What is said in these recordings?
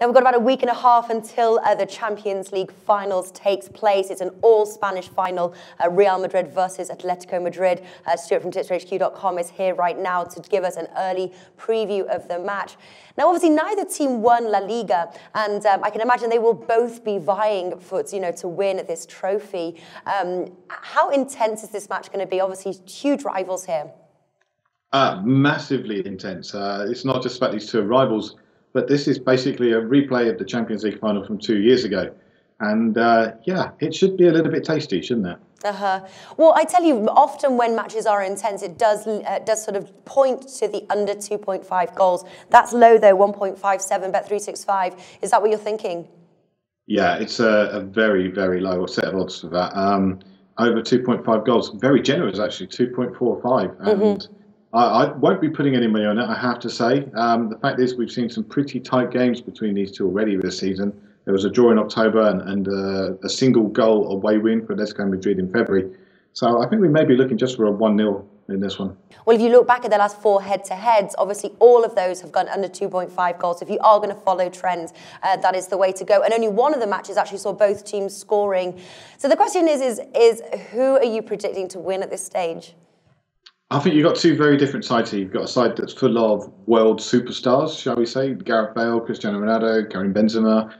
Now we've got about a week and a half until the Champions League finals takes place. It's an all-Spanish final, Real Madrid versus Atletico Madrid. Stuart from tipsterhq.com is here right now to give us an early preview of the match. Now, obviously, neither team won La Liga, and I can imagine they will both be vying for, to win this trophy. How intense is this match going to be? Obviously, huge rivals here. Massively intense. It's not just about these two rivals, but this is basically a replay of the Champions League final from 2 years ago. And yeah, it should be a little bit tasty, shouldn't it? Well, I tell you, often when matches are intense, it does sort of point to the under 2.5 goals. That's low, though, 1.57, Bet365. Is that what you're thinking? Yeah, it's a very, very low set of odds for that. Over 2.5 goals. Very generous, actually, 2.45. And I won't be putting any money on it, I have to say. The fact is, we've seen some pretty tight games between these two already this season. There was a draw in October and a single goal away win for Atletico Madrid in February. So I think we may be looking just for a 1-0 in this one. Well, if you look back at the last 4 head-to-heads, obviously all of those have gone under 2.5 goals. If you are going to follow trends, that is the way to go. And only one of the matches actually saw both teams scoring. So the question is who are you predicting to win at this stage? I think you've got two very different sides here. You've got a side that's full of world superstars, shall we say, Gareth Bale, Cristiano Ronaldo, Karim Benzema,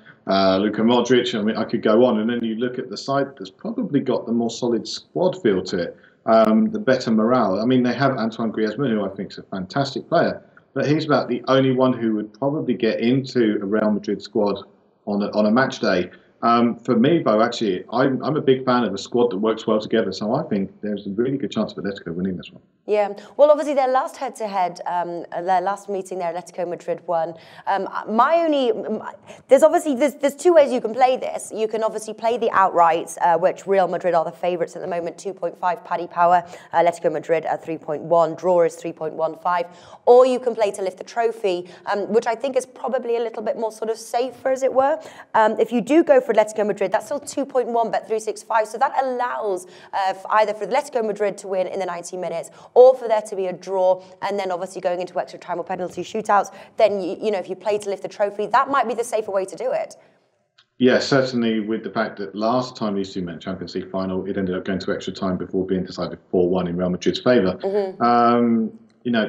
Luka Modric. I mean, I could go on. And then you look at the side that's probably got the more solid squad feel to it, the better morale. I mean, they have Antoine Griezmann, who I think is a fantastic player, but he's about the only one who would probably get into a Real Madrid squad on a match day. For me, Bo, actually, I'm a big fan of a squad that works well together, so I think there's a really good chance of Atletico winning this one. Yeah, well, obviously, their last head-to-head, their last meeting there, Atletico Madrid won. There's 2 ways you can play this. You can obviously play the outrights, which Real Madrid are the favourites at the moment, 2.5 paddy power, Atletico Madrid at 3.1, draw is 3.15, or you can play to lift the trophy, which I think is probably a little bit more sort of safer, as it were. If you do go for Atletico Madrid, that's still 2.1 Bet365, so that allows either for Atletico Madrid to win in the 90 minutes or for there to be a draw, and then obviously going into extra time or penalty shootouts. Then if you play to lift the trophy, that might be the safer way to do it. Yeah, certainly, with the fact that last time these two met Champions League final, it ended up going to extra time before being decided 4-1 in Real Madrid's favour.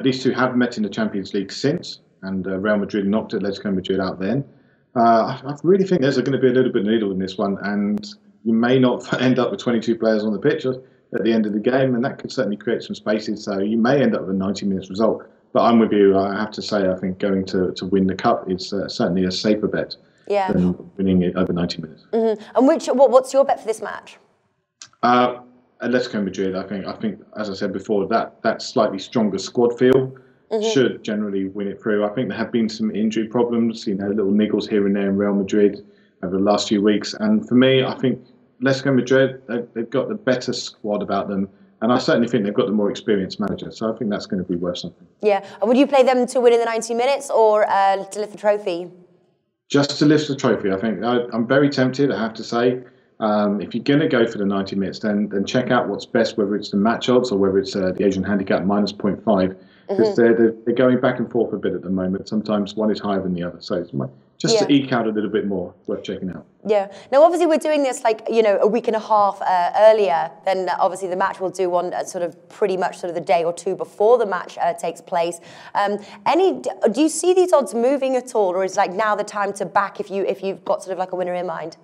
These two have met in the Champions League since, and Real Madrid knocked Atletico Madrid out then. I really think there's going to be a little bit of needle in this one, and you may not end up with 22 players on the pitch at the end of the game, and that could certainly create some spaces. So you may end up with a 90 minutes result. But I'm with you. I have to say, I think going to win the cup is certainly a safer bet than winning it over 90 minutes. And what's your bet for this match? Atletico Madrid. I think, as I said before, that slightly stronger squad feel should generally win it through. I think there have been some injury problems, little niggles here and there in Real Madrid over the last few weeks. And for me, I think Atletico Madrid, they've got the better squad about them. And I certainly think they've got the more experienced manager. So I think that's going to be worth something. Yeah. And would you play them to win in the 90 minutes or to lift the trophy? Just to lift the trophy, I think. I'm very tempted, I have to say. If you're going to go for the 90 minutes, then check out what's best, whether it's the match odds or whether it's the Asian handicap minus 0.5. Because they're going back and forth a bit at the moment. Sometimes one is higher than the other. So it's just to eke out a little bit more, worth checking out. Yeah. Now, obviously, we're doing this a week and a half earlier than obviously the match. We'll do one pretty much the day or two before the match takes place. Do you see these odds moving at all, or is now the time to back if you've got a winner in mind?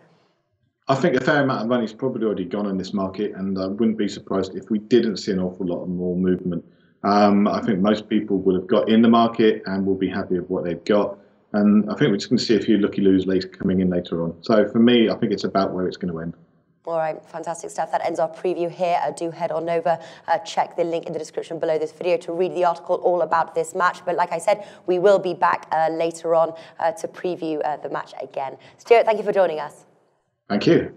I think a fair amount of money's probably already gone in this market, and I wouldn't be surprised if we didn't see an awful lot more movement. I think most people will have got in the market and will be happy with what they've got. And I think we're just going to see a few looky-loos coming in later on. So for me, I think it's about where it's going to end. All right, fantastic stuff. That ends our preview here. Do head on over, check the link in the description below this video to read the article all about this match. But like I said, we will be back later on to preview the match again. Stuart, thank you for joining us. Thank you.